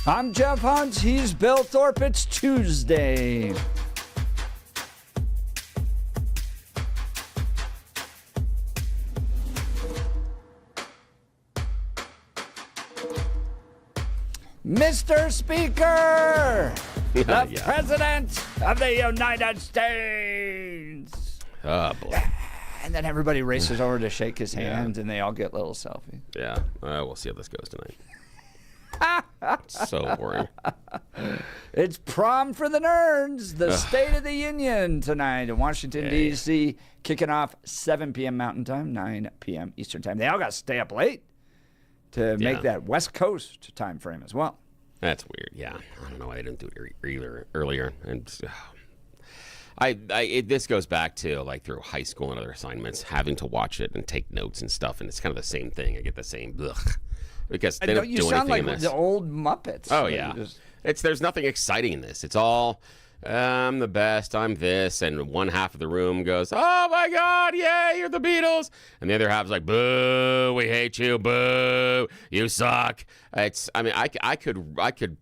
I'm Jeff Hunt. He's Bill Thorpe. It's Tuesday. Mr. Speaker, the President of the United States. Oh, boy. And then everybody races over to shake his hand, and they all get little selfies. Yeah, we'll see how this goes tonight. So boring. It's prom for the nerds, the State of the Union tonight in Washington, D.C., kicking off 7 p.m. Mountain Time, 9 p.m. Eastern Time. They all got to stay up late to make that West Coast time frame as well. That's weird, yeah. I don't know why they didn't do it earlier. And this goes back to like through high school and other assignments, having to watch it and take notes and stuff, and it's kind of the same thing. I get the same because they don't do anything in this. The old Muppets. Oh yeah, there's nothing exciting in this. It's all I'm the best, I'm this, and one half of the room goes, "Oh my God, yay, you're the Beatles," and the other half is like, "Boo, we hate you, boo, you suck." I could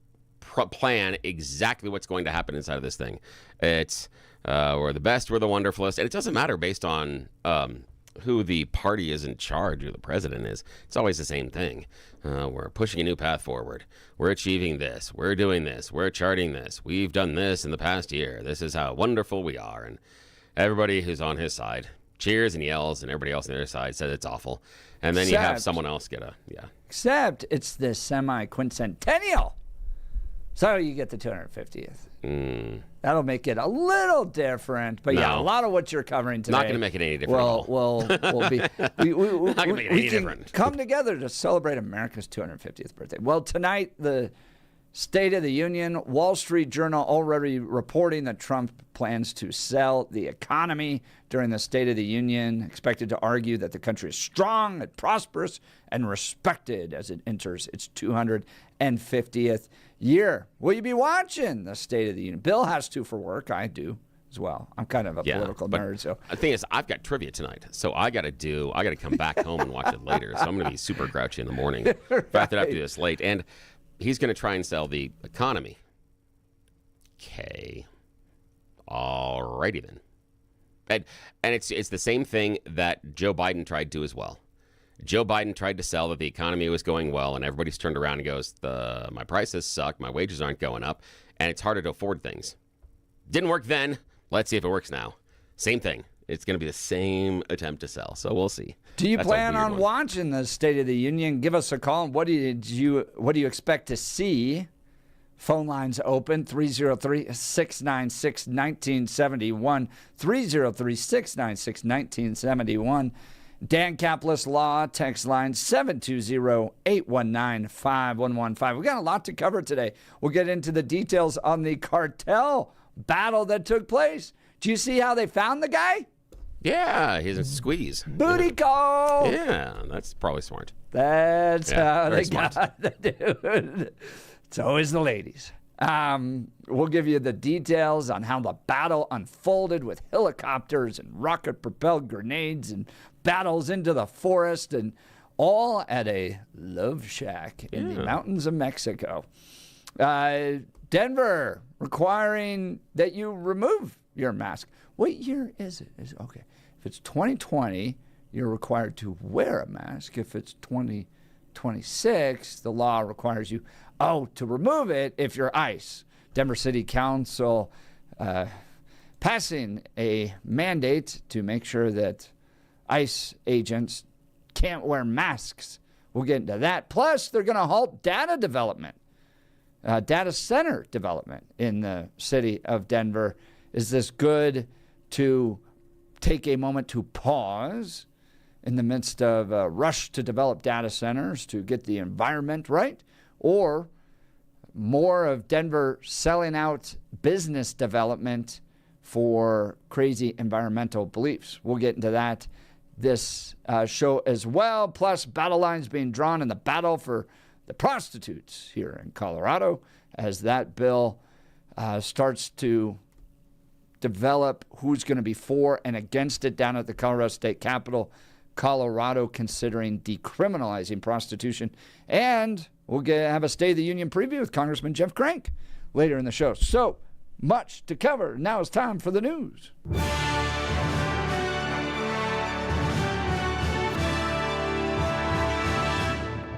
plan exactly what's going to happen inside of this thing. It's we're the best, we're the wonderfulest, and it doesn't matter based on who the party is in charge, who the president is. It's always the same thing. We're pushing a new path forward. We're achieving this. We're doing this. We're charting this. We've done this in the past year. This is how wonderful we are. And everybody who's on his side cheers and yells, and everybody else on the other side says it's awful. And then you have someone else get Except it's the semi-quincentennial. So you get the 250th. That'll make it a little different. But a lot of what you're covering today. Not going to make it any different. We'll be. Not going to make it any different. Come together to celebrate America's 250th birthday. Well, tonight, the State of the Union, Wall Street Journal already reporting that Trump plans to sell the economy during the State of the Union, expected to argue that the country is strong and prosperous and respected as it enters its 250th year. Will you be watching the State of the Union? Bill has to for work. I do as well. I'm kind of a political nerd. So the thing is, I've got trivia tonight, so I got to come back home and watch it later. So I'm going to be super grouchy in the morning. The fact that I have to do this late, and he's going to try and sell the economy. Okay, alrighty then. And it's the same thing that Joe Biden tried to as well. Joe Biden tried to sell that the economy was going well, and everybody's turned around and goes, my prices suck, my wages aren't going up, and it's harder to afford things. Didn't work then. Let's see if it works now. Same thing. It's going to be the same attempt to sell, so we'll see. Do you plan on watching the State of the Union? Give us a call. What do you expect to see? Phone lines open, 303-696-1971, 303-696-1971. Dan Capless Law, text line 720-819-5115. We've got a lot to cover today. We'll get into the details on the cartel battle that took place. Do you see how they found the guy? Yeah, he's a squeeze. Booty call. Yeah, that's probably smart. That's how they got the dude. It's always the ladies. We'll give you the details on how the battle unfolded with helicopters and rocket-propelled grenades and battles into the forest, and all at a love shack in the mountains of Mexico. Denver requiring that you remove your mask. What year is it? Okay. If it's 2020, you're required to wear a mask. If it's 2026, the law requires you, to remove it if you're ICE. Denver City Council passing a mandate to make sure that ICE agents can't wear masks. We'll get into that. Plus, they're going to halt data development, data center development in the city of Denver. Is this good to take a moment to pause in the midst of a rush to develop data centers to get the environment right? Or more of Denver selling out business development for crazy environmental beliefs? We'll get into that this show as well. Plus, battle lines being drawn in the battle for the prostitutes here in Colorado as that bill starts to develop who's going to be for and against it down at the Colorado State Capitol. Colorado considering decriminalizing prostitution. And we'll have a State of the Union preview with Congressman Jeff Crank later in the show. So much to cover. Now it's time for the news.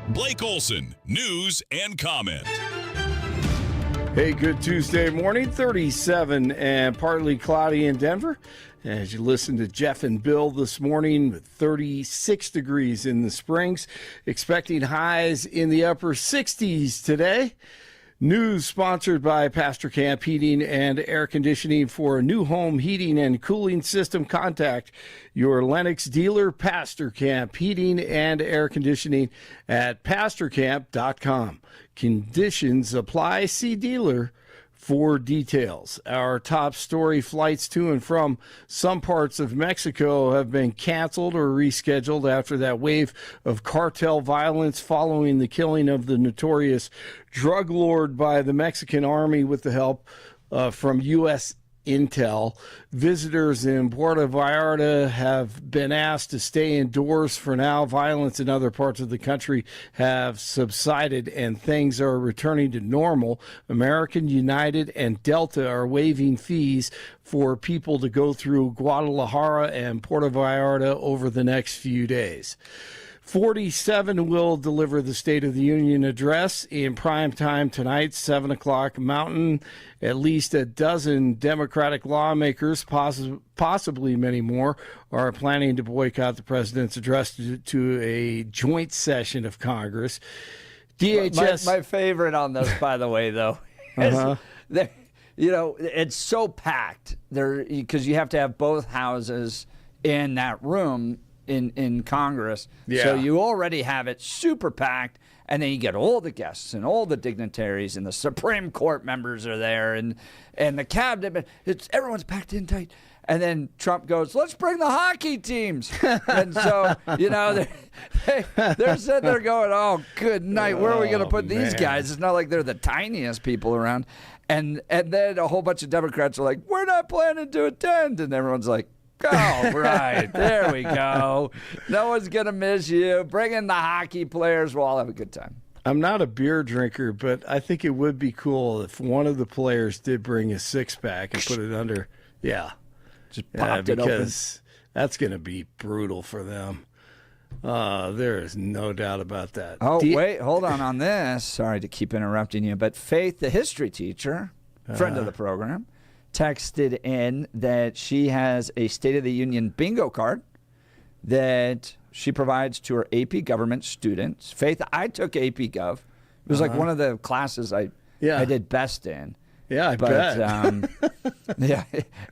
Blake Olson, news and comment. Hey, good Tuesday morning, 37 and partly cloudy in Denver. As you listen to Jeff and Bill this morning, with 36 degrees in the Springs, expecting highs in the upper 60s today. News sponsored by Pastor Camp Heating and Air Conditioning. For a new home heating and cooling system, contact your Lennox dealer, Pastor Camp Heating and Air Conditioning at pastorcamp.com. Conditions apply. See dealer for details. Our top story: flights to and from some parts of Mexico have been canceled or rescheduled after that wave of cartel violence following the killing of the notorious drug lord by the Mexican army with the help from U.S. intel. Visitors in Puerto Vallarta have been asked to stay indoors for now. Violence in other parts of the country have subsided and things are returning to normal. American, United, and Delta are waiving fees for people to go through Guadalajara and Puerto Vallarta over the next few days. 47 will deliver the State of the Union address in prime time tonight, 7 o'clock Mountain. At least a dozen Democratic lawmakers, possibly many more, are planning to boycott the president's address to a joint session of Congress. DHS. My favorite on this, by the way, though, is it's so packed there because you have to have both houses in that room in Congress. Yeah. So you already have it super packed, and then you get all the guests and all the dignitaries and the Supreme Court members are there and the cabinet. Everyone's packed in tight. And then Trump goes, let's bring the hockey teams. And so, they're sitting there going, oh, good night. Where are we going to put these guys? It's not like they're the tiniest people around. And then a whole bunch of Democrats are like, we're not planning to attend. And everyone's like, all right, there we go. No one's going to miss you. Bring in the hockey players. We'll all have a good time. I'm not a beer drinker, but I think it would be cool if one of the players did bring a six-pack and put it under. Yeah. Just popped it open. Because that's going to be brutal for them. There is no doubt about that. Oh, wait, hold on this. Sorry to keep interrupting you, but Faith, the history teacher, friend of the program, texted in that she has a State of the Union bingo card that she provides to her AP government students. Faith, I took AP Gov. It was like one of the classes I did best in. Yeah, I bet. Yeah,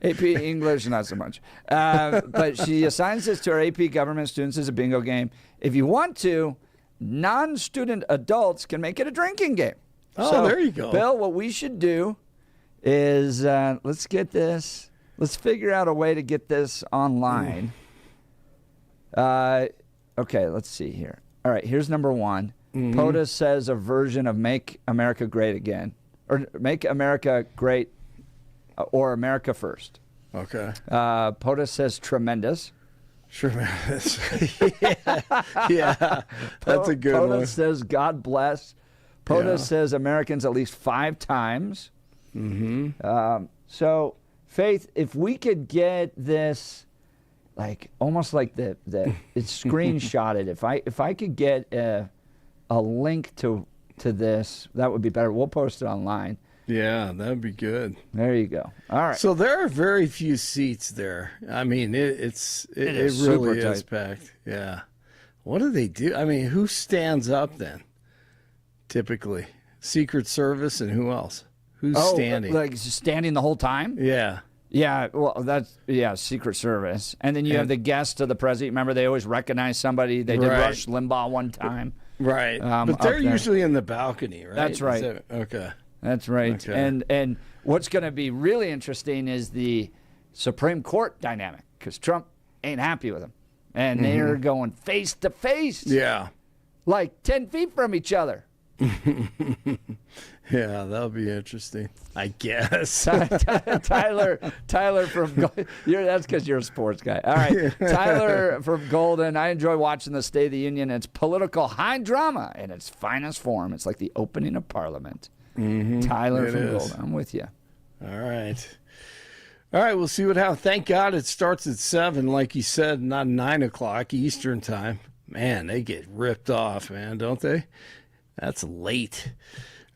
AP English, not so much. But she assigns this to her AP government students as a bingo game. If you want to, non-student adults can make it a drinking game. Oh, so, there you go. Bill, what we should do is let's get this. Let's figure out a way to get this online. Okay, let's see here. All right, here's number one. POTUS says a version of Make America Great Again. Or Make America Great or America First. Okay. POTUS says tremendous. Tremendous. yeah. That's a good one. POTUS says God bless. POTUS says Americans at least 5 times. So, Faith, if we could get this, like almost like the it's screenshotted. If I could get a link to this, that would be better. We'll post it online. Yeah, that would be good. There you go. All right. So there are very few seats there. I mean, it really is packed. Yeah. What do they do? I mean, who stands up then? Typically, Secret Service and who else? Who's standing? Like standing the whole time? Yeah. Yeah, well, Secret Service. And then you have the guest of the president. Remember, they always recognize somebody. They did Rush Limbaugh one time. Right. But they're usually in the balcony, right? That's right. Okay. That's right. Okay. And what's going to be really interesting is the Supreme Court dynamic, because Trump ain't happy with him. And they're going face to face. Yeah. Like 10 feet from each other. Yeah, that'll be interesting, I guess. Tyler from that's because you're a sports guy. All right, Tyler from Golden. I enjoy watching the State of the Union. It's political high drama in its finest form. It's like the opening of Parliament. Tyler from Golden. I'm with you. All right. We'll see what happens. Thank God it starts at 7, like you said, not 9 o'clock Eastern time. Man, they get ripped off, man, don't they? That's late.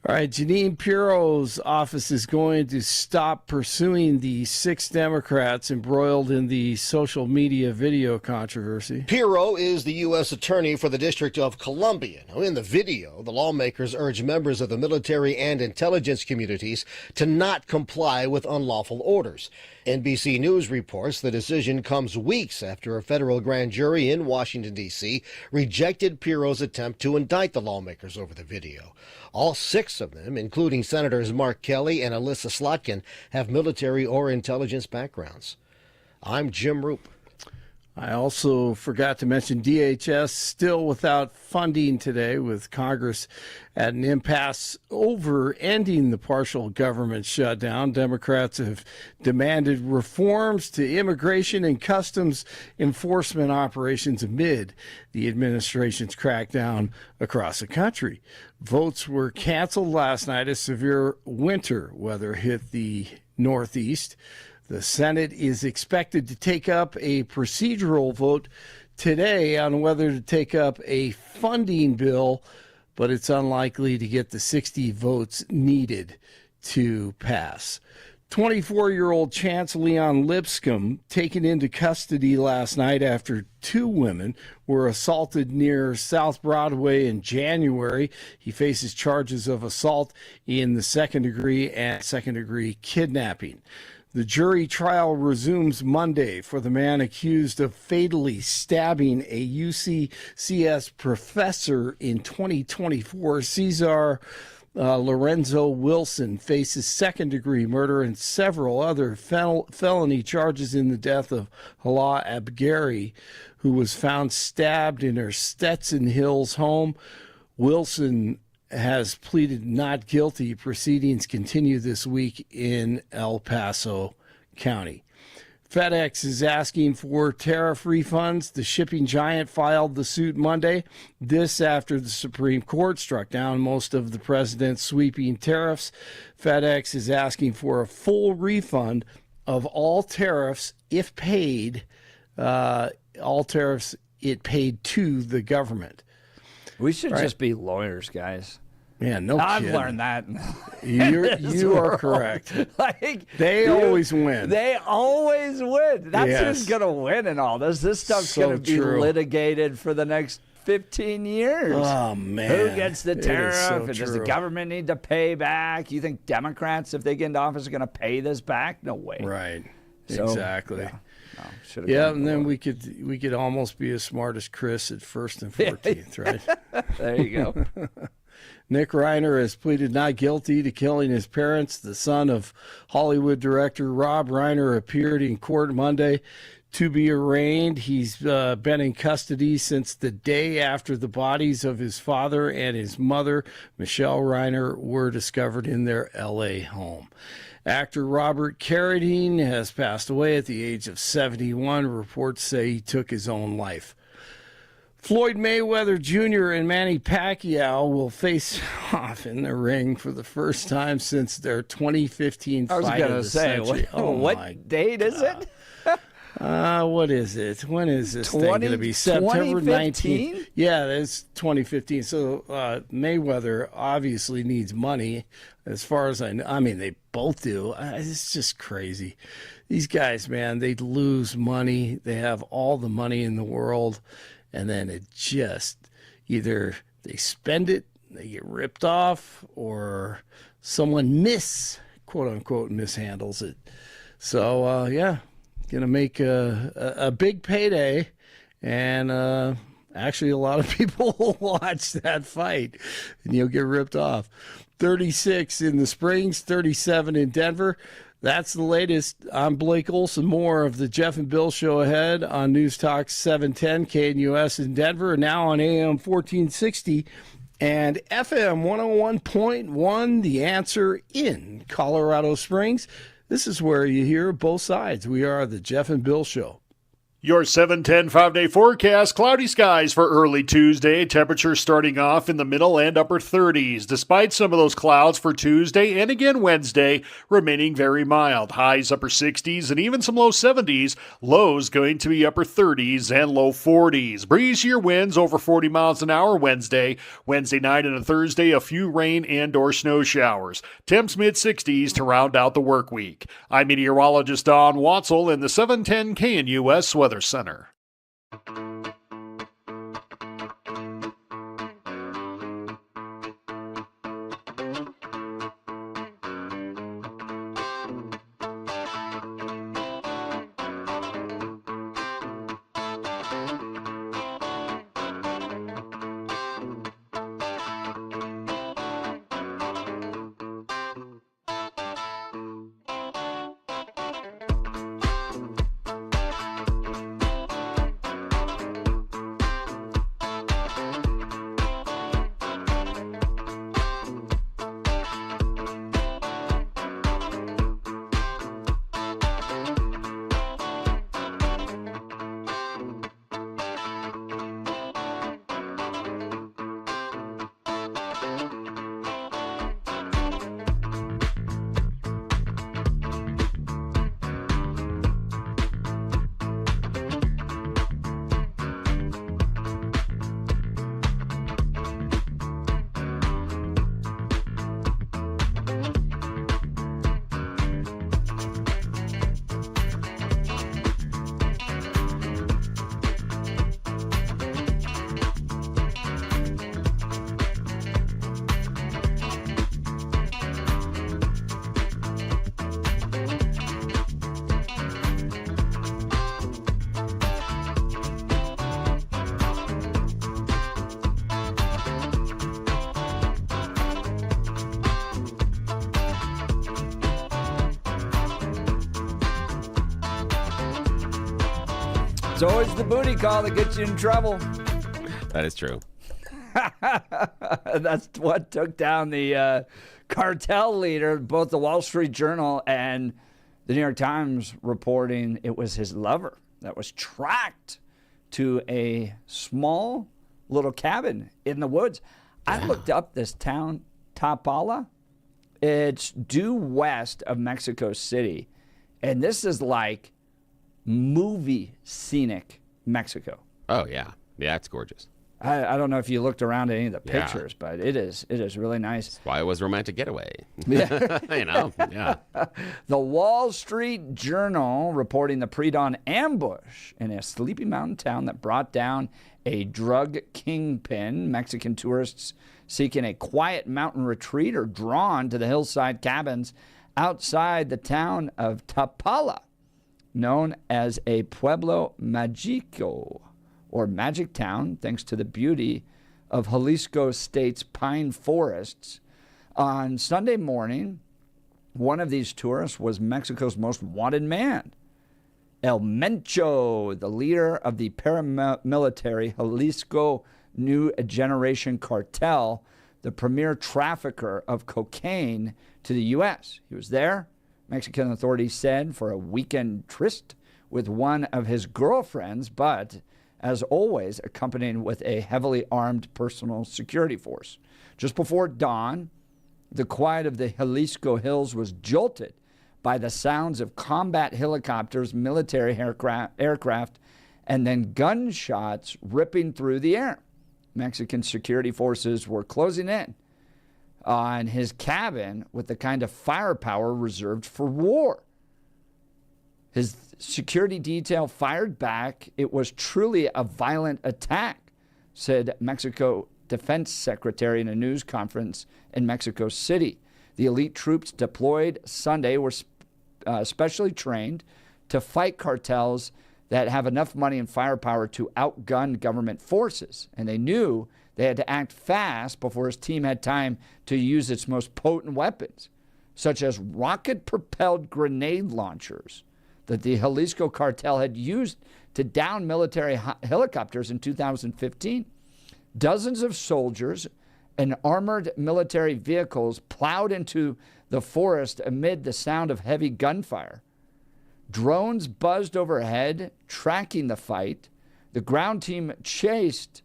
All right, Janine Pirro's office is going to stop pursuing the 6 Democrats embroiled in the social media video controversy. Pirro is the U.S. Attorney for the District of Columbia. Now, in the video, the lawmakers urge members of the military and intelligence communities to not comply with unlawful orders. NBC News reports the decision comes weeks after a federal grand jury in Washington, D.C. rejected Pirro's attempt to indict the lawmakers over the video. All 6 of them, including Senators Mark Kelly and Alyssa Slotkin, have military or intelligence backgrounds. I'm Jim Roop. I also forgot to mention DHS still without funding today, with Congress at an impasse over ending the partial government shutdown. Democrats have demanded reforms to immigration and customs enforcement operations amid the administration's crackdown across the country. Votes were canceled last night as severe winter weather hit the Northeast. The Senate is expected to take up a procedural vote today on whether to take up a funding bill, but it's unlikely to get the 60 votes needed to pass. 24-year-old Chance Leon Lipscomb taken into custody last night after 2 women were assaulted near South Broadway in January. He faces charges of assault in the second degree and second-degree kidnapping. The jury trial resumes Monday for the man accused of fatally stabbing a UCCS professor in 2024. Cesar Lorenzo Wilson faces second-degree murder and several other felony charges in the death of Hala Abgari, who was found stabbed in her Stetson Hills home. Wilson has pleaded not guilty. Proceedings continue this week in El Paso County. FedEx is asking for tariff refunds. The shipping giant filed the suit Monday. This after the Supreme Court struck down most of the president's sweeping tariffs. FedEx is asking for a full refund of all tariffs if paid, all tariffs it paid to the government. We should just be lawyers, guys. Yeah, no I've kidding. learned that. You are correct. Always win. They always win. That's who's going to win in all this. This stuff's going to be litigated for the next 15 years. Oh, man. Who gets the tariff? So Does the government need to pay back? You think Democrats, if they get into office, are going to pay this back? No way. Right. So, exactly. Yeah, and then we could almost be as smart as Chris at 1st and 14th, right? There you go. Nick Reiner has pleaded not guilty to killing his parents. The son of Hollywood director Rob Reiner appeared in court Monday to be arraigned. He's been in custody since the day after the bodies of his father and his mother, Michelle Reiner, were discovered in their L.A. home. Actor Robert Carradine has passed away at the age of 71. Reports say he took his own life. Floyd Mayweather Jr. and Manny Pacquiao will face off in the ring for the first time since their 2015 fight. I was going to say, what date is it? What is it? When is this thing going to be? September 19th? Yeah, it's 2015. So Mayweather obviously needs money, as far as I know. I mean, they both do. It's just crazy. These guys, man, they lose money. They have all the money in the world, and then it just either they spend it, they get ripped off, or someone quote unquote, mishandles it. So, yeah. Going to make a big payday, and actually a lot of people will watch that fight, and you'll get ripped off. 36 in the Springs, 37 in Denver. That's the latest. I'm Blake Olson. More of the Jeff and Bill Show ahead on News Talk 710 KNUS in Denver, and now on AM 1460 and FM 101.1, The Answer in Colorado Springs. This is where you hear both sides. We are the Jeff and Bill Show. Your 7:10 5-day forecast, cloudy skies for early Tuesday. Temperatures starting off in the middle and upper 30s, despite some of those clouds for Tuesday and again Wednesday, remaining very mild. Highs upper 60s and even some low 70s. Lows going to be upper 30s and low 40s. Breezier winds over 40 miles an hour Wednesday. Wednesday night and a Thursday, a few rain and or snow showers. Temps mid-60s to round out the work week. I'm meteorologist Don Watzel in the 710 KNUS Weather Center. It's always the booty call that gets you in trouble. That is true. That's what took down the cartel leader. Both the Wall Street Journal and the New York Times reporting it was his lover that was tracked to a small little cabin in the woods. I looked up this town, Tapala. It's due west of Mexico City. And this is like movie scenic Mexico. Oh, yeah. Yeah, it's gorgeous. I don't know if you looked around at any of the pictures, but it is really nice. That's why it was a romantic getaway. Yeah. Yeah. The Wall Street Journal reporting the pre-dawn ambush in a Sleepy Mountain town that brought down a drug kingpin. Mexican tourists seeking a quiet mountain retreat are drawn to the hillside cabins outside the town of Tapala, known as a Pueblo Magico, or magic town, thanks to the beauty of Jalisco State's pine forests. On Sunday morning, one of these tourists was Mexico's most wanted man, El Mencho, the leader of the paramilitary Jalisco New Generation Cartel, the premier trafficker of cocaine to the U.S. He was there, Mexican authorities said, for a weekend tryst with one of his girlfriends, but as always, accompanied with a heavily armed personal security force. Just before dawn, the quiet of the Jalisco hills was jolted by the sounds of combat helicopters, military aircraft, and then gunshots ripping through the air. Mexican security forces were closing in on his cabin with the kind of firepower reserved for war. His security detail fired back. It was truly a violent attack, said Mexico Defense Secretary in a news conference in Mexico City. The elite troops deployed Sunday were specially trained to fight cartels that have enough money and firepower to outgun government forces. And they knew they had to act fast before his team had time to use its most potent weapons, such as rocket-propelled grenade launchers that the Jalisco cartel had used to down military helicopters in 2015. Dozens of soldiers and armored military vehicles plowed into the forest amid the sound of heavy gunfire. Drones buzzed overhead, tracking the fight. The ground team chased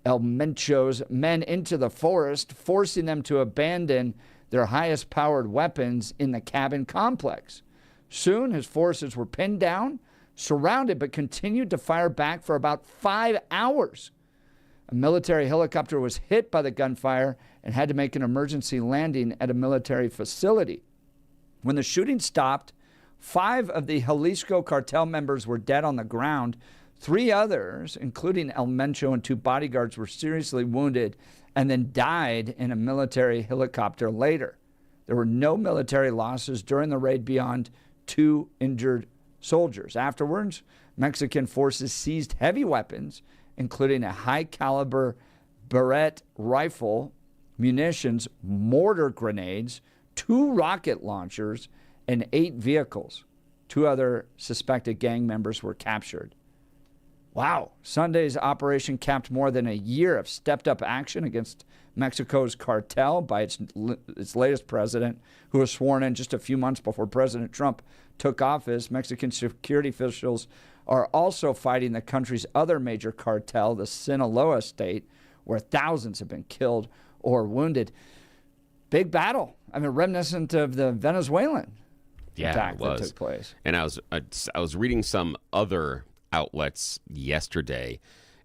El Mencho's men into the forest, forcing them to abandon their highest-powered weapons in the cabin complex. Soon, his forces were pinned down, surrounded, but continued to fire back for about 5 hours. A military helicopter was hit by the gunfire and had to make an emergency landing at a military facility. When the shooting stopped, 5 of the Jalisco cartel members were dead on the ground. 3 others, including El Mencho and 2 bodyguards, were seriously wounded and then died in a military helicopter later. There were no military losses during the raid beyond 2 injured soldiers. Afterwards, Mexican forces seized heavy weapons, including a high-caliber Barrett rifle, munitions, mortar grenades, 2 rocket launchers, and 8 vehicles. 2 other suspected gang members were captured. Wow. Sunday's operation capped more than a year of stepped-up action against Mexico's cartel by its latest president, who was sworn in just a few months before President Trump took office. Mexican security officials are also fighting the country's other major cartel, the Sinaloa state, where thousands have been killed or wounded. Big battle. I mean, reminiscent of the Venezuelan attack that took place. And I was reading some other outlets yesterday,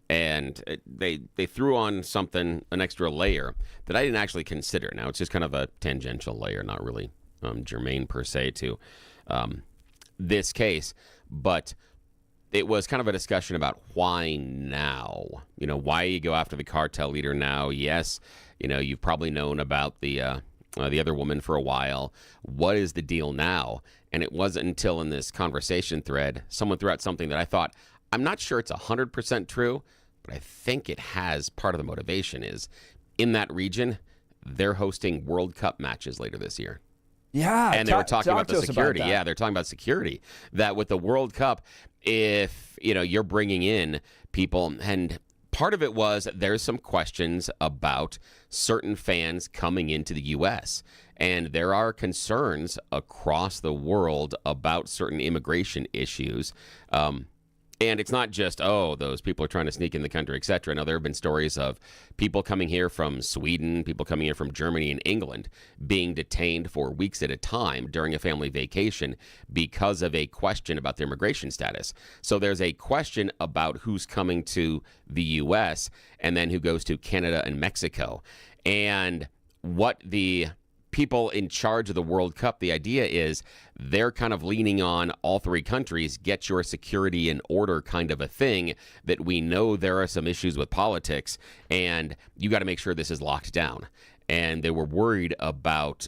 and they threw on an extra layer that I didn't actually consider. Now, it's just kind of a tangential layer, not really germane per se to this case, but it was kind of a discussion about why now. You know, why you go after the cartel leader now? Yes, you know, you've probably known about the other woman for a while. What is the deal now? And it wasn't until in this conversation thread, someone threw out something that I thought, I'm not sure it's 100% true, but I think it has part of the motivation is in that region, they're hosting World Cup matches later this year. Yeah. And they were talking about the security. Yeah, they're talking about security. That with the World Cup, if, you know, you're bringing in people, and part of it was there's some questions about certain fans coming into the U.S., and there are concerns across the world about certain immigration issues. And it's not just, those people are trying to sneak in the country, et cetera. No, there have been stories of people coming here from Sweden, people coming here from Germany and England being detained for weeks at a time during a family vacation because of a question about their immigration status. So there's a question about who's coming to the U.S. and then who goes to Canada and Mexico. And what the people in charge of the World Cup, the idea is they're kind of leaning on all 3 countries, get your security in order kind of a thing, that we know there are some issues with politics and you got to make sure this is locked down. And they were worried about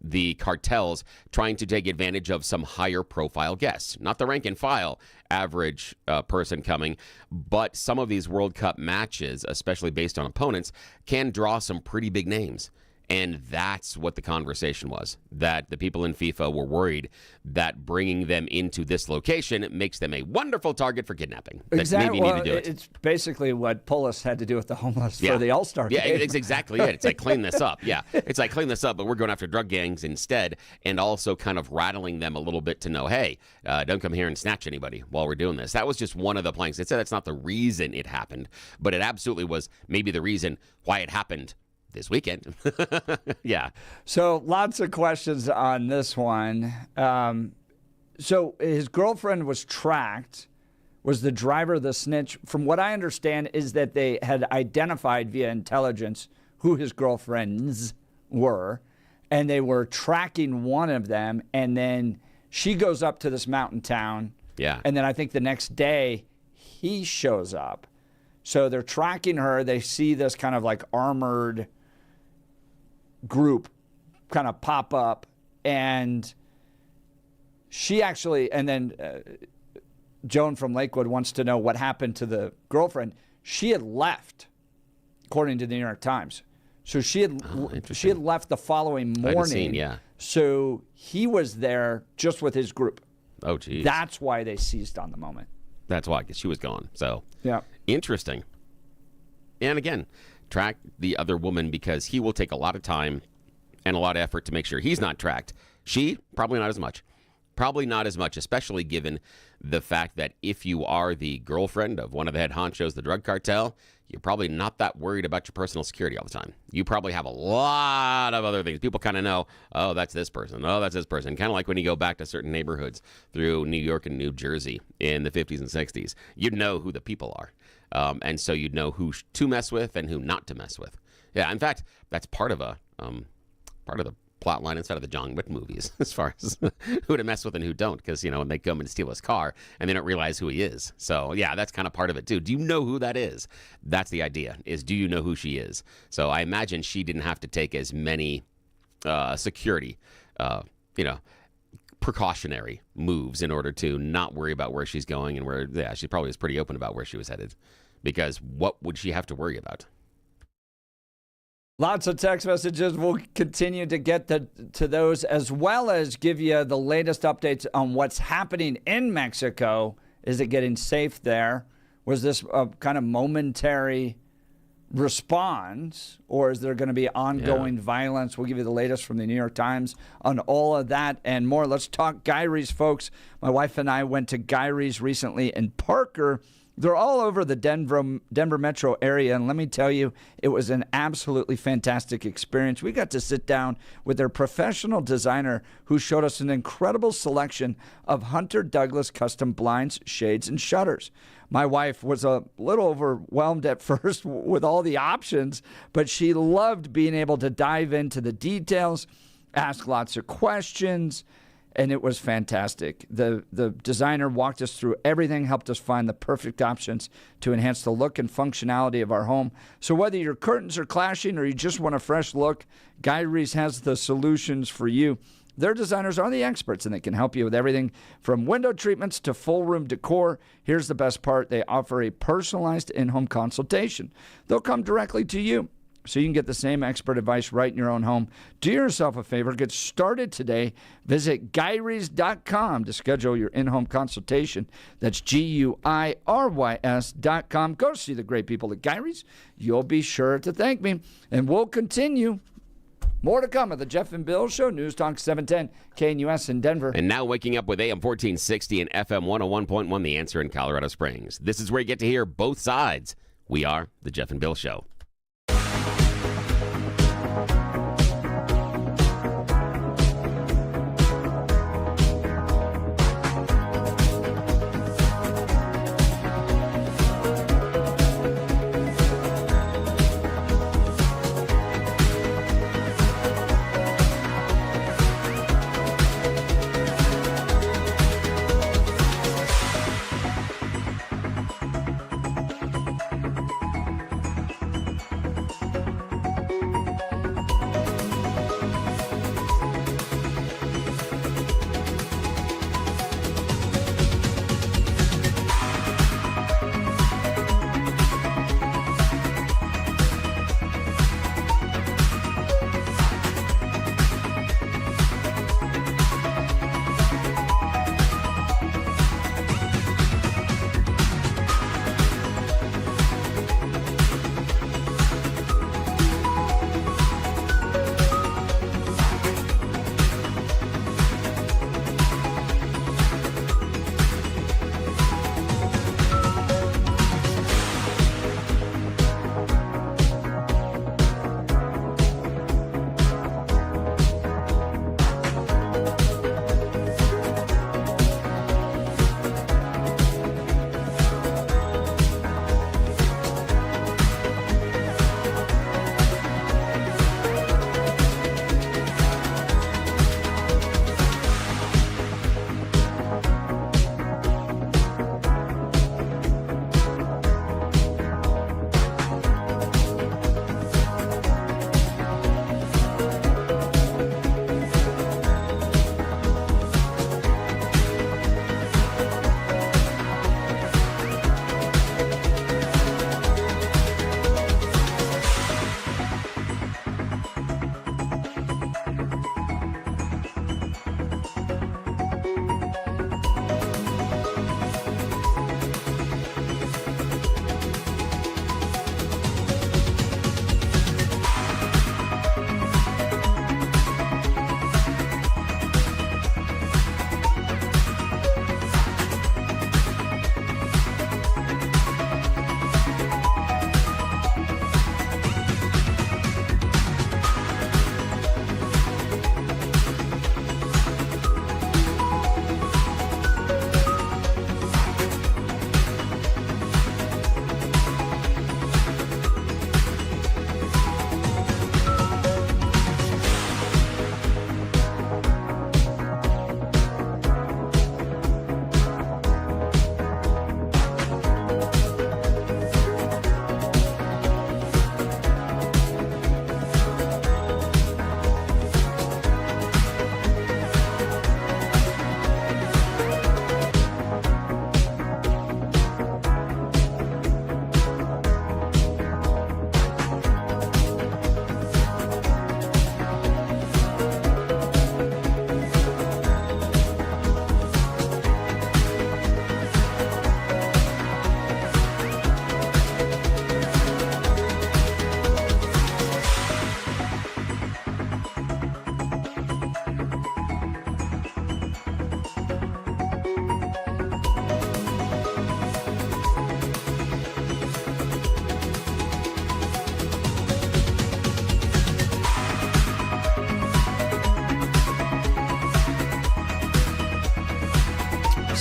the cartels trying to take advantage of some higher profile guests, not the rank and file average person coming, but some of these World Cup matches, especially based on opponents, can draw some pretty big names. And that's what the conversation was, that the people in FIFA were worried that bringing them into this location makes them a wonderful target for kidnapping. Exactly. Maybe need to do it. It's basically what Polis had to do with the homeless for the All-Star game. Yeah, it's exactly it. It's like, clean this up. Yeah, it's like, clean this up, but we're going after drug gangs instead, and also kind of rattling them a little bit to know, hey, don't come here and snatch anybody while we're doing this. That was just one of the planks. They said that's not the reason it happened, but it absolutely was maybe the reason why it happened this weekend. Yeah. So lots of questions on this one. So his girlfriend was tracked. Was the driver the snitch? From what I understand is that they had identified via intelligence who his girlfriends were, and they were tracking one of them, and then she goes up to this mountain town. Yeah. And then I think the next day he shows up. So they're tracking her. They see this kind of like armored group kind of pop up, and she actually, and then Joan from Lakewood wants to know what happened to the girlfriend. She had left, according to the New York Times. So she had left the following morning. Yeah. So he was there just with his group. Oh, geez. That's why they seized on the moment. That's why, because she was gone. So yeah, interesting. And again, track the other woman because he will take a lot of time and a lot of effort to make sure he's not tracked. She, probably not as much. Probably not as much, especially given the fact that if you are the girlfriend of one of the head honchos, the drug cartel, you're probably not that worried about your personal security all the time. You probably have a lot of other things. People kind of know, oh, that's this person. Oh, that's this person. Kind of like when you go back to certain neighborhoods through New York and New Jersey in the 50s and 60s. You'd know who the people are. And so you'd know who to mess with and who not to mess with. Yeah, in fact, that's part of the plot line inside of the John Wick movies as far as who to mess with and who don't, because, when they come and steal his car and they don't realize who he is. So, yeah, that's kind of part of it, too. Do you know who that is? That's the idea, is do you know who she is? So I imagine she didn't have to take as many security, precautionary moves in order to not worry about where she's going and where, yeah, she probably was pretty open about where she was headed, because what would she have to worry about? Lots of text messages. We'll continue to get to those, as well as give you the latest updates on what's happening in Mexico. Is it getting safe there? Was this a kind of momentary response, or is there going to be ongoing violence? We'll give you the latest from the New York Times on all of that and more. Let's talk Gyrie's, folks. My wife and I went to Gyrie's recently in Parker. They're all over the Denver metro area, and let me tell you, it was an absolutely fantastic experience. We got to sit down with their professional designer who showed us an incredible selection of Hunter Douglas custom blinds, shades, and shutters. My wife was a little overwhelmed at first with all the options, but she loved being able to dive into the details, ask lots of questions, and it was fantastic. The designer walked us through everything, helped us find the perfect options to enhance the look and functionality of our home. So whether your curtains are clashing or you just want a fresh look, Gyrie's has the solutions for you. Their designers are the experts, and they can help you with everything from window treatments to full room decor. Here's the best part. They offer a personalized in-home consultation. They'll come directly to you, so you can get the same expert advice right in your own home. Do yourself a favor. Get started today. Visit Gyrie's.com to schedule your in-home consultation. That's GUIRYS.com. Go see the great people at Gyrie's. You'll be sure to thank me. And we'll continue. More to come at the Jeff and Bill Show. News Talk 710, KNUS in Denver. And now waking up with AM 1460 and FM 101.1, The Answer in Colorado Springs. This is where you get to hear both sides. We are the Jeff and Bill Show.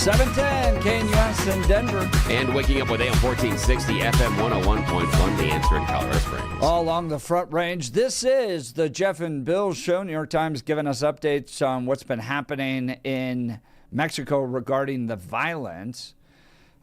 710 KNUS in Denver. And waking up with AM 1460, FM 101.1, The Answer in Colorado Springs. All along the Front Range, this is the Jeff and Bill Show. New York Times giving us updates on what's been happening in Mexico regarding the violence.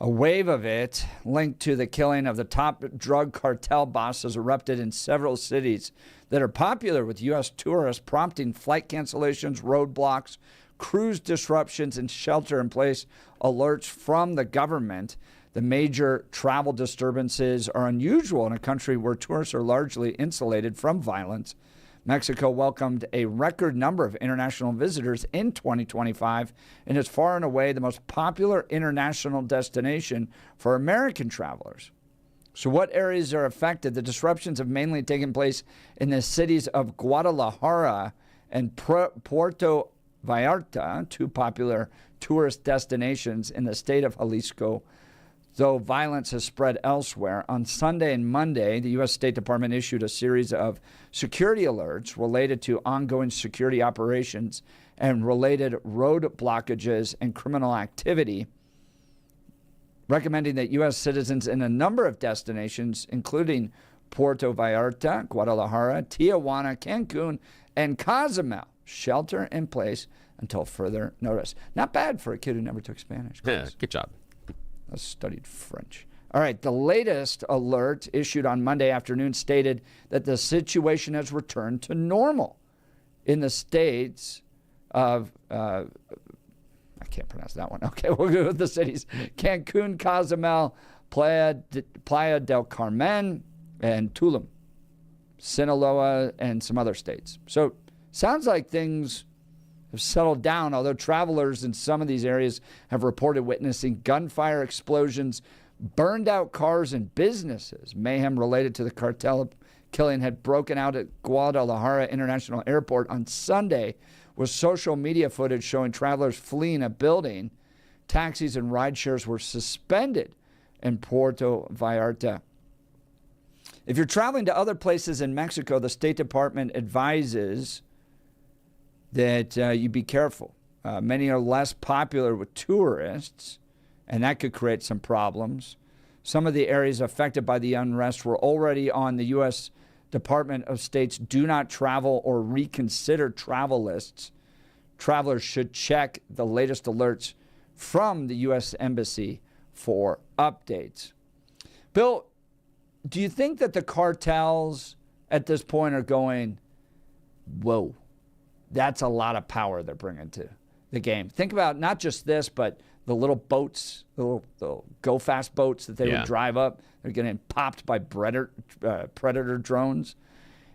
A wave of it linked to the killing of the top drug cartel boss has erupted in several cities that are popular with U.S. tourists, prompting flight cancellations, roadblocks, cruise disruptions, and shelter-in-place alerts from the government. The major travel disturbances are unusual in a country where tourists are largely insulated from violence. Mexico welcomed a record number of international visitors in 2025 and is far and away the most popular international destination for American travelers. So what areas are affected? The disruptions have mainly taken place in the cities of Guadalajara and Puerto Vallarta, two popular tourist destinations in the state of Jalisco, though violence has spread elsewhere. On Sunday and Monday, the U.S. State Department issued a series of security alerts related to ongoing security operations and related road blockages and criminal activity, recommending that U.S. citizens in a number of destinations, including Puerto Vallarta, Guadalajara, Tijuana, Cancun, and Cozumel, shelter in place until further notice. Not bad for a kid who never took Spanish class. Yeah, good job. I studied French. All right, the latest alert issued on Monday afternoon stated that the situation has returned to normal in the states of, I can't pronounce that one. Okay, we'll go with the cities. Cancun, Cozumel, Playa del Carmen, and Tulum, Sinaloa, and some other states. So sounds like things have settled down, although travelers in some of these areas have reported witnessing gunfire explosions, burned out cars and businesses. Mayhem related to the cartel killing had broken out at Guadalajara International Airport on Sunday, with social media footage showing travelers fleeing a building. Taxis and ride shares were suspended in Puerto Vallarta. If you're traveling to other places in Mexico, the State Department advises that you be careful. Many are less popular with tourists, and that could create some problems. Some of the areas affected by the unrest were already on the U.S. Department of State's do not travel or reconsider travel lists. Travelers should check the latest alerts from the U.S. Embassy for updates. Bill, do you think that the cartels at this point are going, whoa, that's a lot of power they're bringing to the game? Think about not just this, but the little boats, the little go-fast boats that they would drive up. They're getting popped by predator drones.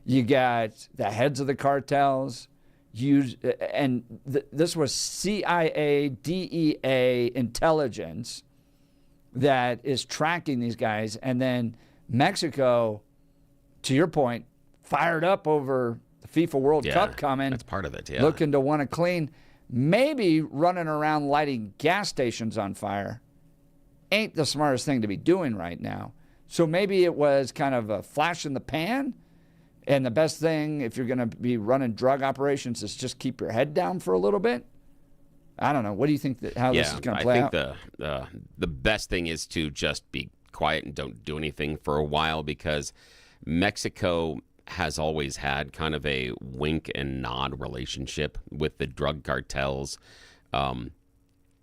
You got the heads of the cartels. This was CIA, DEA intelligence that is tracking these guys. And then Mexico, to your point, fired up over the FIFA World Cup coming. That's part of it, yeah. Looking to want to clean. Maybe running around lighting gas stations on fire ain't the smartest thing to be doing right now. So maybe it was kind of a flash in the pan, and the best thing if you're going to be running drug operations is just keep your head down for a little bit. I don't know. What do you think how this is going to play out? I think the best thing is to just be quiet and don't do anything for a while, because Mexico has always had kind of a wink and nod relationship with the drug cartels.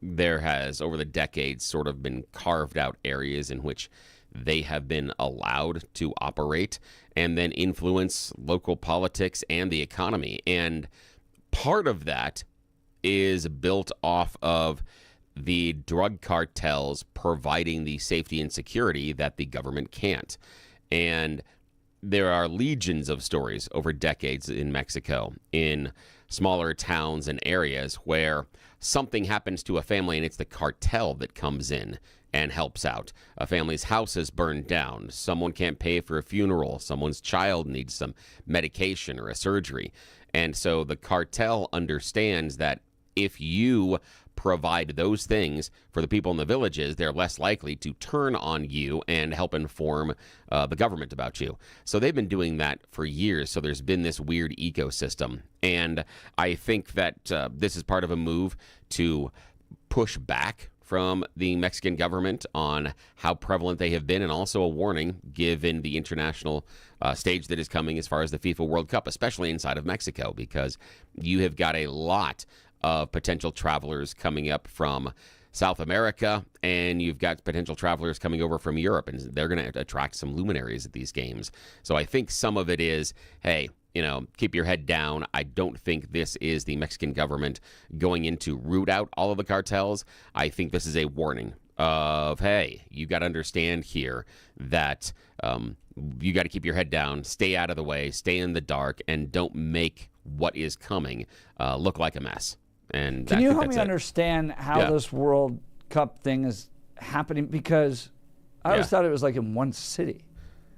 There has, over the decades, sort of been carved out areas in which they have been allowed to operate and then influence local politics and the economy. And part of that is built off of the drug cartels providing the safety and security that the government can't. And there are legions of stories over decades in Mexico, in smaller towns and areas, where something happens to a family and it's the cartel that comes in and helps out. A family's house is burned down. Someone can't pay for a funeral. Someone's child needs some medication or a surgery. And so the cartel understands that if you provide those things for the people in the villages, they're less likely to turn on you and help inform the government about you. So they've been doing that for years. So there's been this weird ecosystem. And I think that this is part of a move to push back from the Mexican government on how prevalent they have been, and also a warning given the international stage that is coming as far as the FIFA World Cup, especially inside of Mexico, because you have got a lot of potential travelers coming up from South America, and you've got potential travelers coming over from Europe, and they're going to attract some luminaries at these games. So I think some of it is, hey, keep your head down. I don't think this is the Mexican government going in to root out all of the cartels. I think this is a warning of, hey, you got to understand here that you got to keep your head down, stay out of the way, stay in the dark, and don't make what is coming look like a mess. And can you help me understand how this World Cup thing is happening? Because I always thought it was like in one city.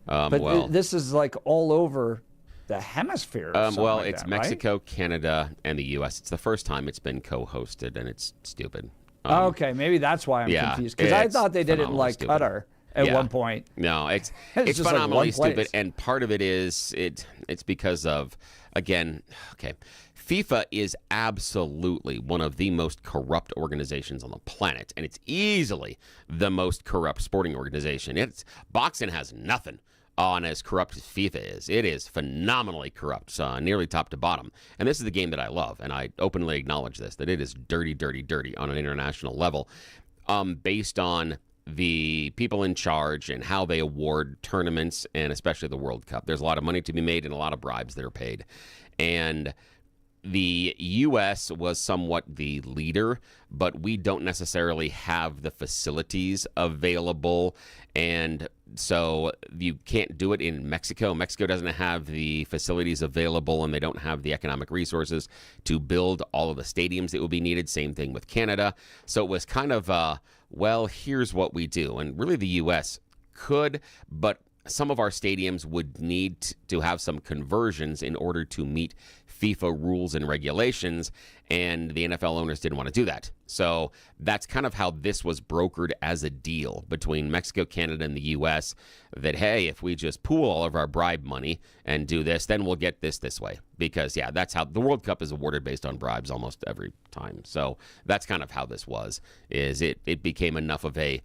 But this is like all over the hemisphere. Well, it's Mexico, right? Canada, and the U.S. It's the first time it's been co-hosted, and it's stupid. Okay, maybe that's why I'm confused. Because I thought they did it in like stupid. Qatar at one point. No, it's just phenomenally like one stupid, place. and part of it is it's because of, again, FIFA is absolutely one of the most corrupt organizations on the planet, and it's easily the most corrupt sporting organization. Boxing has nothing on as corrupt as FIFA is. It is phenomenally corrupt, nearly top to bottom. And this is the game that I love, and I openly acknowledge this, that it is dirty, dirty, dirty on an international level, based on the people in charge and how they award tournaments, and especially the World Cup. There's a lot of money to be made and a lot of bribes that are paid. And the U.S. was somewhat the leader, but we don't necessarily have the facilities available, and so you can't do it in Mexico. Mexico doesn't have the facilities available, and they don't have the economic resources to build all of the stadiums that will be needed. Same thing with Canada. So it was kind of, well, here's what we do. And really the U.S. could, but some of our stadiums would need to have some conversions in order to meet FIFA rules and regulations, and the NFL owners didn't want to do that. So that's kind of how this was brokered as a deal between Mexico, Canada, and the U.S., that, hey, if we just pool all of our bribe money and do this, then we'll get this way. Because, that's how the World Cup is awarded, based on bribes almost every time. So that's kind of how this was, is it became enough of a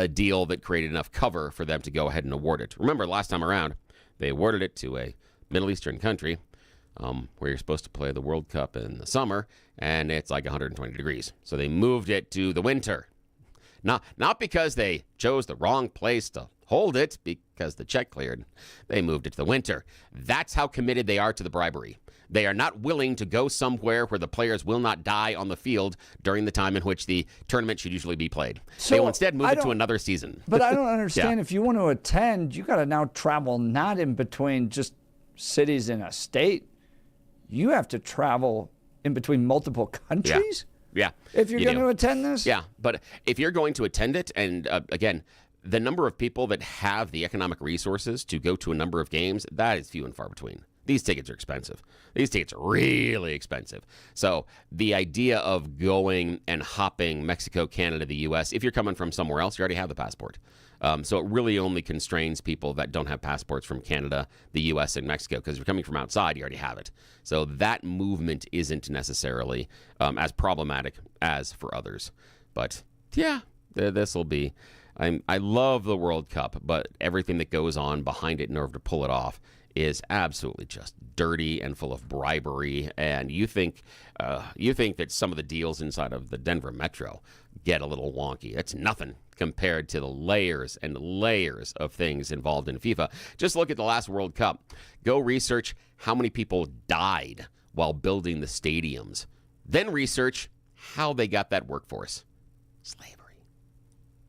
deal that created enough cover for them to go ahead and award it. Remember, last time around, they awarded it to a Middle Eastern country where you're supposed to play the World Cup in the summer, and it's like 120 degrees. So they moved it to the winter. Not because they chose the wrong place to hold it, because the check cleared. They moved it to the winter. That's how committed they are to the bribery. They are not willing to go somewhere where the players will not die on the field during the time in which the tournament should usually be played. So they will instead move it to another season. But I don't understand. If you want to attend, you got to now travel not in between just cities in a state. You have to travel in between multiple countries? Yeah. If you're going to attend this? Yeah, but if you're going to attend it, and again, the number of people that have the economic resources to go to a number of games, that is few and far between. These tickets are expensive. These tickets are really expensive. So the idea of going and hopping Mexico, Canada, the U.S., if you're coming from somewhere else, you already have the passport. So it really only constrains people that don't have passports from Canada, the U.S., and Mexico, because if you're coming from outside, you already have it. So that movement isn't necessarily as problematic as for others. But yeah, this will be. I love the World Cup, but everything that goes on behind it in order to pull it off is absolutely just dirty and full of bribery. And you think that some of the deals inside of the Denver Metro get a little wonky. It's nothing compared to the layers and layers of things involved in FIFA. Just look at the last World Cup. Go research how many people died while building the stadiums. Then research how they got that workforce. Slavery.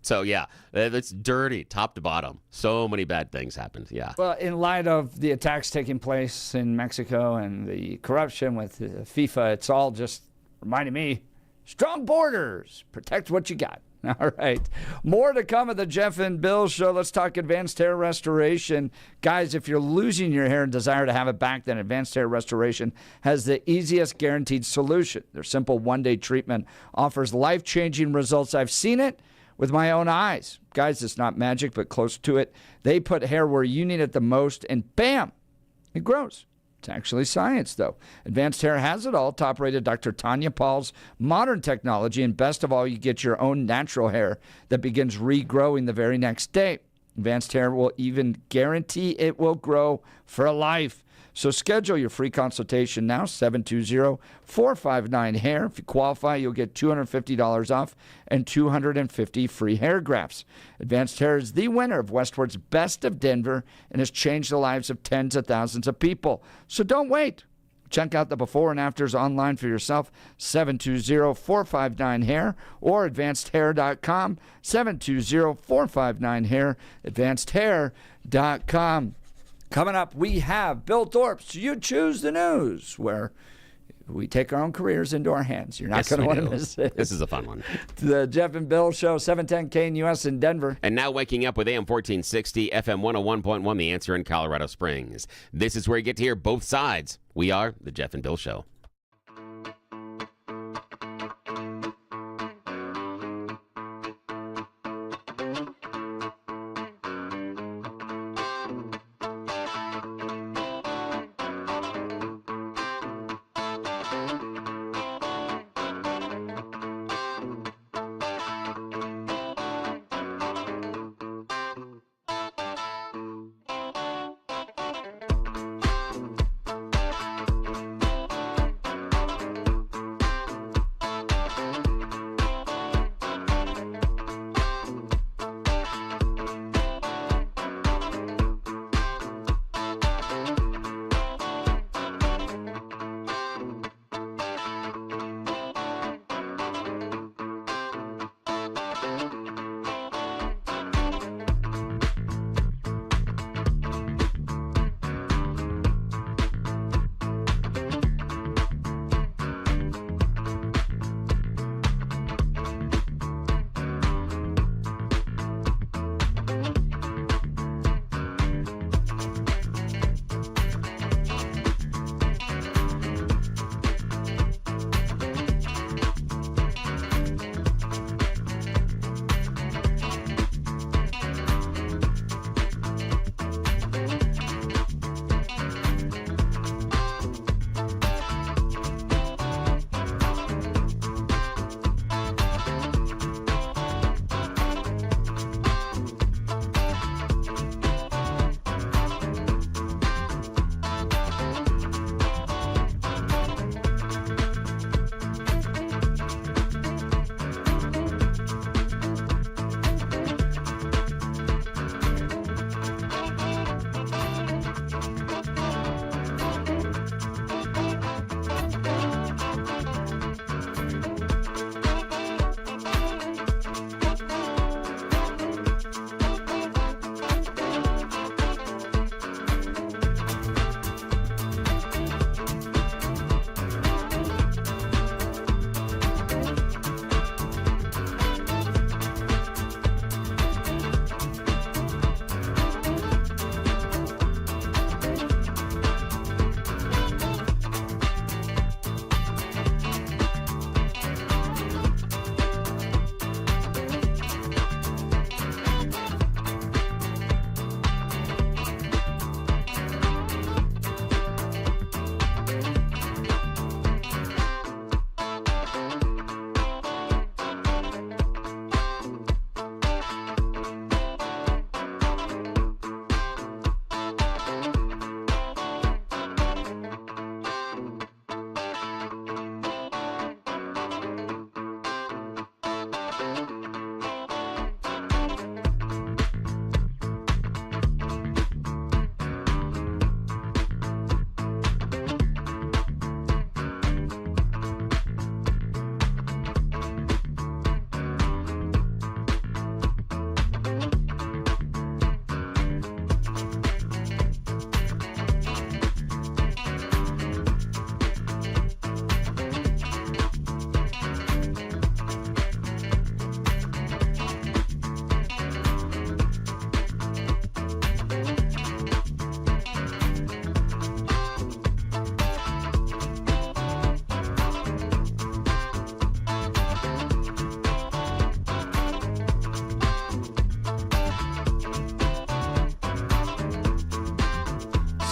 So, yeah, it's dirty, top to bottom. So many bad things happened, yeah. Well, in light of the attacks taking place in Mexico and the corruption with FIFA, it's all just reminding me, strong borders, protect what you got. All right. More to come at the Jeff and Bill Show. Let's talk advanced hair restoration. Guys, if you're losing your hair and desire to have it back, then Advanced Hair Restoration has the easiest guaranteed solution. Their simple one-day treatment offers life-changing results. I've seen it with my own eyes. Guys, it's not magic, but close to it. They put hair where you need it the most, and bam, it grows. It's actually science, though. Advanced Hair has it all. Top-rated Dr. Tanya Paul's modern technology. And best of all, you get your own natural hair that begins regrowing the very next day. Advanced Hair will even guarantee it will grow for life. So schedule your free consultation now, 720-459-HAIR. If you qualify, you'll get $250 off and 250 free hair grafts. Advanced Hair is the winner of Westward's Best of Denver and has changed the lives of tens of thousands of people. So don't wait. Check out the before and afters online for yourself, 720-459-HAIR or advancedhair.com, 720-459-HAIR, advancedhair.com. Coming up, we have Bill Thorpe's You Choose the News, where we take our own careers into our hands. You're not going to want to miss it. This is a fun one. The Jeff and Bill Show, 710 KNUS in Denver. And now waking up with AM 1460, FM 101.1, The Answer in Colorado Springs. This is where you get to hear both sides. We are the Jeff and Bill Show.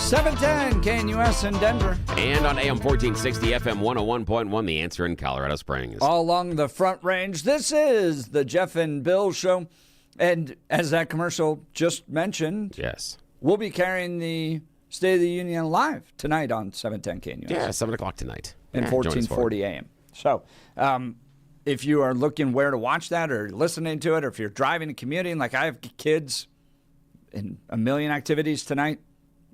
710 KNUS in Denver. And on AM 1460, FM 101.1, The Answer in Colorado Springs. All along the Front Range, this is the Jeff and Bill Show. And as that commercial just mentioned, Yes. we'll be carrying the State of the Union live tonight on 710 KNUS. Yeah, 7 o'clock tonight. And Yeah, join us for 1440 AM. So if you are looking where to watch that or listening to it, or if you're driving and commuting, like I have kids in a million activities tonight,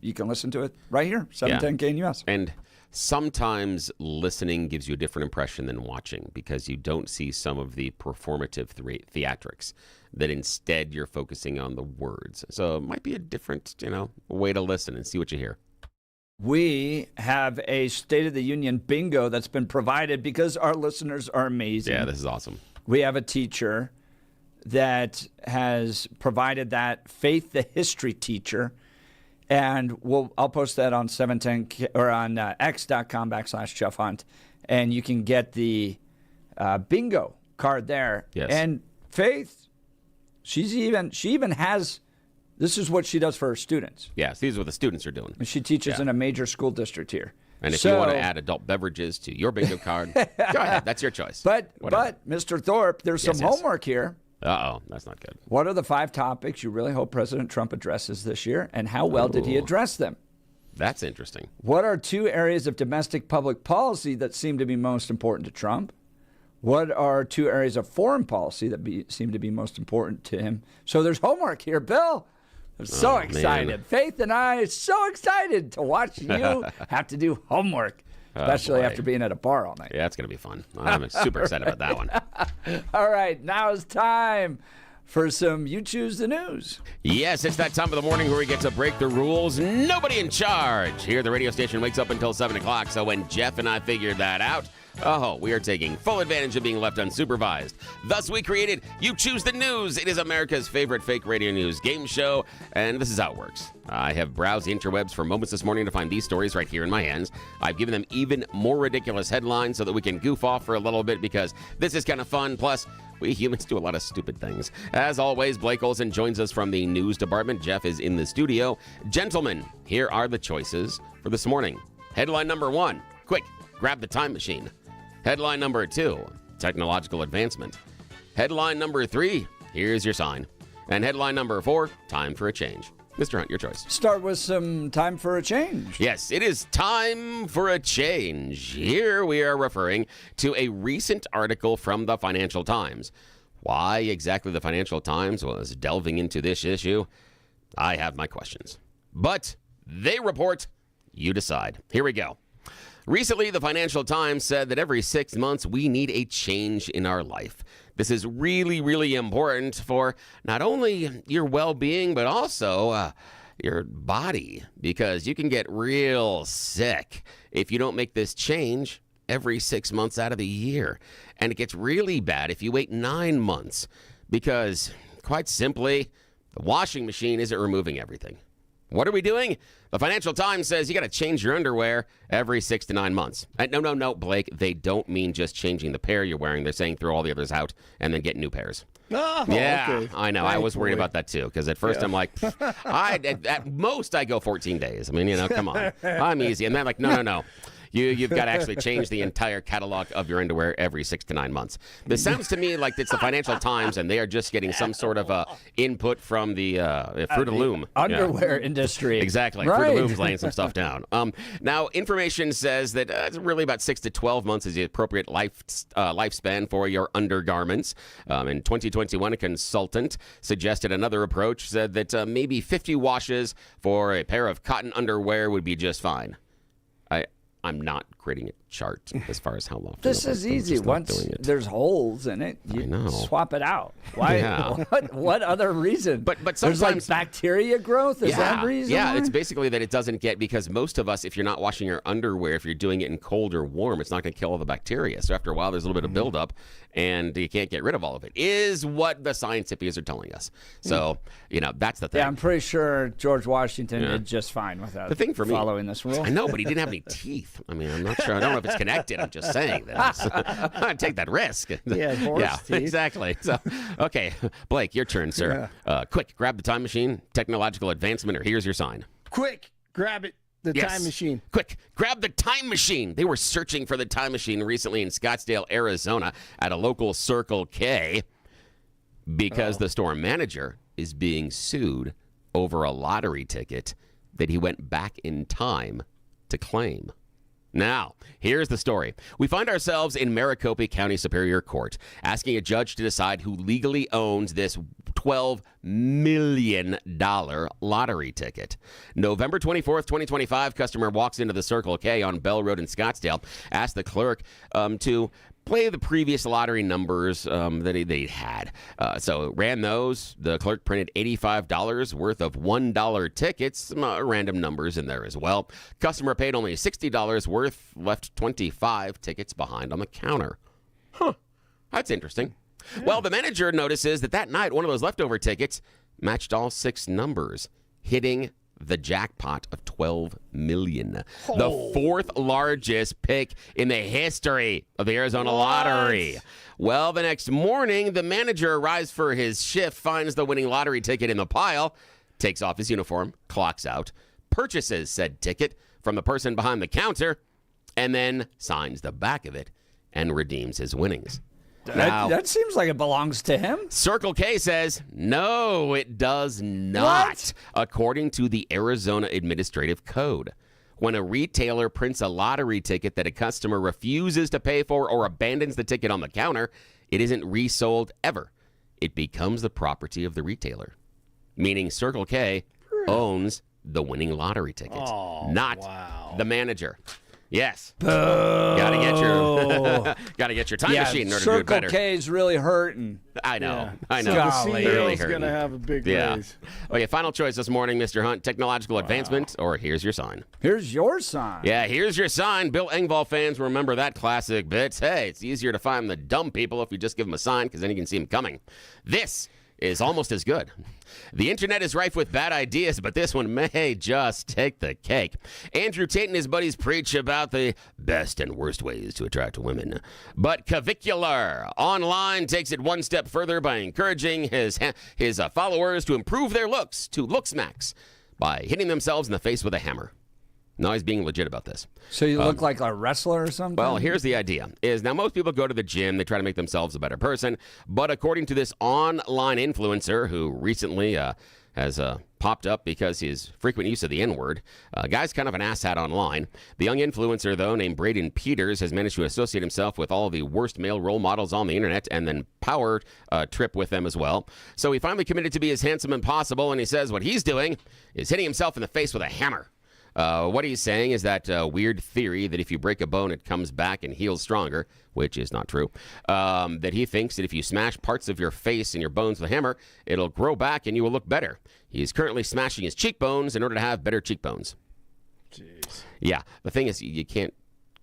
you can listen to it right here, 710 KNUS. And sometimes listening gives you a different impression than watching because you don't see some of the performative theatrics, that instead you're focusing on the words. So it might be a different, way to listen and see what you hear. We have a State of the Union bingo that's been provided because our listeners are amazing. Yeah, this is awesome. We have a teacher that has provided that, Faith the history teacher. And I'll post that on 710 or on x.com/Jeff Hunt, and you can get the bingo card there. Yes. And Faith, she even has, this is what she does for her students. Yes, these are what the students are doing. And she teaches in a major school district here. And if you want to add adult beverages to your bingo card, go ahead. That's your choice. But Mr. Thorpe, there's some homework here. Uh-oh, that's not good. What are the 5 topics you really hope President Trump addresses this year, and how well did he address them? That's interesting. What are 2 areas of domestic public policy that seem to be most important to Trump? What are 2 areas of foreign policy that seem to be most important to him? So there's homework here, Bill. I'm so excited. Man. Faith and I are so excited to watch you have to do homework, especially after being at a bar all night. Yeah, it's going to be fun. I'm super excited about that one. All right, now it's time for some You Choose the News. Yes, it's that time of the morning where we get to break the rules. Nobody in charge. Here, the radio station wakes up until 7 o'clock, so when Jeff and I figured that out, we are taking full advantage of being left unsupervised. Thus, we created You Choose the News. It is America's favorite fake radio news game show, and this is how it works. I have browsed the interwebs for moments this morning to find these stories right here in my hands. I've given them even more ridiculous headlines so that we can goof off for a little bit because this is kind of fun. Plus, we humans do a lot of stupid things. As always, Blake Olson joins us from the news department. Jeff is in the studio. Gentlemen, here are the choices for this morning. Headline number 1, quick, grab the time machine. Headline number 2, technological advancement. Headline number 3, here's your sign. And headline number 4, time for a change. Mr. Hunt, your choice. Start with some time for a change. Yes, it is time for a change. Here we are referring to a recent article from the Financial Times. Why exactly the Financial Times was delving into this issue, I have my questions. But they report, you decide. Here we go. Recently, the Financial Times said that every 6 months we need a change in our life. This is really, really important for not only your well-being, but also your body, because you can get real sick if you don't make this change every 6 months out of the year. And it gets really bad if you wait 9 months, because quite simply, the washing machine isn't removing everything. What are we doing? The Financial Times says you got to change your underwear every 6 to 9 months. No, Blake. They don't mean just changing the pair you're wearing. They're saying throw all the others out and then get new pairs. Oh, yeah, okay. I know. I was worried about that too because at first I'm like, at most I go 14 days. I mean, come on. I'm easy. And then like, no. You've got to actually change the entire catalog of your underwear every 6 to 9 months. This sounds to me like it's the Financial Times, and they are just getting some sort of input from the Fruit of the Loom Underwear industry. Exactly. Right. Fruit of the Loom's laying some stuff down. Now, information says that it's really about 6 to 12 months is the appropriate lifespan for your undergarments. In 2021, a consultant suggested another approach, said that maybe 50 washes for a pair of cotton underwear would be just fine. I'm not creating a chart as far as how long. This is easy. Once there's holes in it, you swap it out. Why? Yeah. What other reason? But there's sometimes like bacteria growth. Is that reason? Yeah, why? it's basically that it doesn't get, because most of us, if you're not washing your underwear, if you're doing it in cold or warm, it's not going to kill all the bacteria. So after a while, there's a little bit of buildup, and you can't get rid of all of it. Is what the science hippies are telling us. So that's the thing. Yeah, I'm pretty sure George Washington did just fine without the thing for me, following this rule. I know, but he didn't have any teeth. I mean, I'm not sure. I don't know if it's connected. I'm just saying that. I take that risk. Yeah, teeth. Exactly. So, okay, Blake, your turn, sir. Quick, grab the time machine, technological advancement, or here's your sign. Quick, grab it. The Yes. time machine. Quick, grab the time machine. They were searching for the time machine recently in Scottsdale, Arizona at a local Circle K because the store manager is being sued over a lottery ticket that he went back in time to claim. Now, here's the story. We find ourselves in Maricopa County Superior Court asking a judge to decide who legally owns this $12 million lottery ticket. November 24th, 2025, customer walks into the Circle K on Bell Road in Scottsdale, asks the clerk to play the previous lottery numbers that they had. So ran those. The clerk printed $85 worth of $1 tickets, some random numbers in there as well. Customer paid only $60 worth, left 25 tickets behind on the counter. Huh, that's interesting. Yeah. Well, the manager notices that night, one of those leftover tickets matched all 6 numbers, hitting the jackpot of $12 million. The 4th largest pick in the history of the Arizona Lottery. Well, the next morning, the manager arrives for his shift, finds the winning lottery ticket in the pile, takes off his uniform, clocks out, purchases said ticket from the person behind the counter, and then signs the back of it and redeems his winnings. Now, That seems like it belongs to him. Circle K says, no, it does not, according to the Arizona Administrative Code. When a retailer prints a lottery ticket that a customer refuses to pay for or abandons the ticket on the counter, it isn't resold ever. It becomes the property of the retailer, meaning Circle K owns the winning lottery ticket, not the manager. Yes. Gotta get your time machine in order to do it better. Circle K is really hurting. I know. So They're the really CEO's hurting. going to have a big raise. Okay, final choice this morning, Mr. Hunt. Technological advancement or here's your sign. Here's your sign. Yeah, here's your sign. Bill Engvall fans remember that classic bit. Hey, it's easier to find the dumb people if you just give them a sign because then you can see them coming. This is almost as good. The internet is rife with bad ideas, but this one may just take the cake. Andrew Tate and his buddies preach about the best and worst ways to attract women. But Cavicular Online takes it one step further by encouraging his followers to improve their looks to Looksmax by hitting themselves in the face with a hammer. No, he's being legit about this. So you look like a wrestler or something? Well, here's the idea. Now most people go to the gym, they try to make themselves a better person. But according to this online influencer who recently has popped up because his frequent use of the N-word, guy's kind of an asshat online. The young influencer, though, named Braden Peters, has managed to associate himself with all the worst male role models on the internet and then power trip with them as well. So he finally committed to be as handsome as possible, and he says what he's doing is hitting himself in the face with a hammer. What he's saying is that weird theory that if you break a bone, it comes back and heals stronger, which is not true. That he thinks that if you smash parts of your face and your bones with a hammer, it'll grow back and you will look better. He's currently smashing his cheekbones in order to have better cheekbones. Jeez. Yeah, the thing is, you can't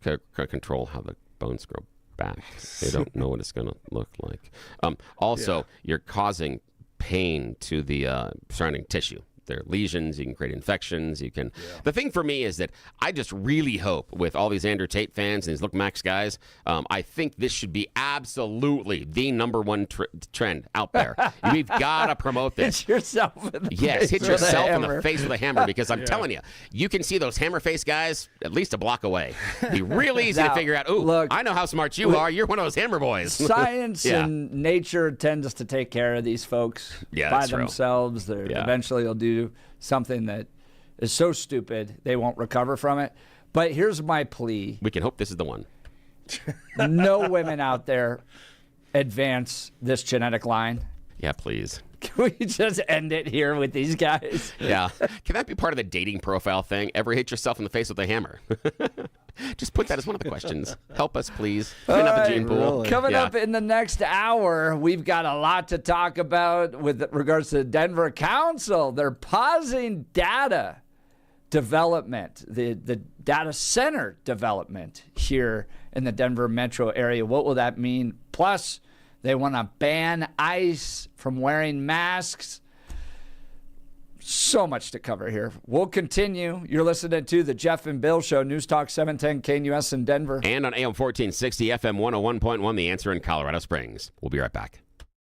control how the bones grow back. They don't know what it's going to look like. You're causing pain to the surrounding tissue. There are lesions, you can create infections, you can... Yeah. The thing for me is that I just really hope with all these Andrew Tate fans and these Lookmax guys, I think this should be absolutely the number one trend out there. We've got to promote this. Hit yourself in the face hit with yourself a in the hammer. face with a hammer because I'm telling you, you can see those hammer face guys at least a block away. It'd be real easy to figure out, look, I know how smart you are. You're one of those hammer boys. Science and nature tends to take care of these folks by themselves. Eventually they'll do something that is so stupid they won't recover from it. But here's my plea. We can hope this is the one. No women out there advance this genetic line. Yeah, please. Can we just end it here with these guys? Yeah. Can that be part of the dating profile thing? Ever hit yourself in the face with a hammer? Just put that as one of the questions. Help us, please. Clean up the gene pool. Really? Coming up in the next hour, we've got a lot to talk about with regards to the Denver Council. They're pausing data development, the data center development here in the Denver metro area. What will that mean? Plus, they want to ban ICE from wearing masks. So much to cover here. We'll continue. You're listening to the Jeff and Bill Show, News Talk 710 KNUS in Denver. And on AM 1460, FM 101.1, The Answer in Colorado Springs. We'll be right back.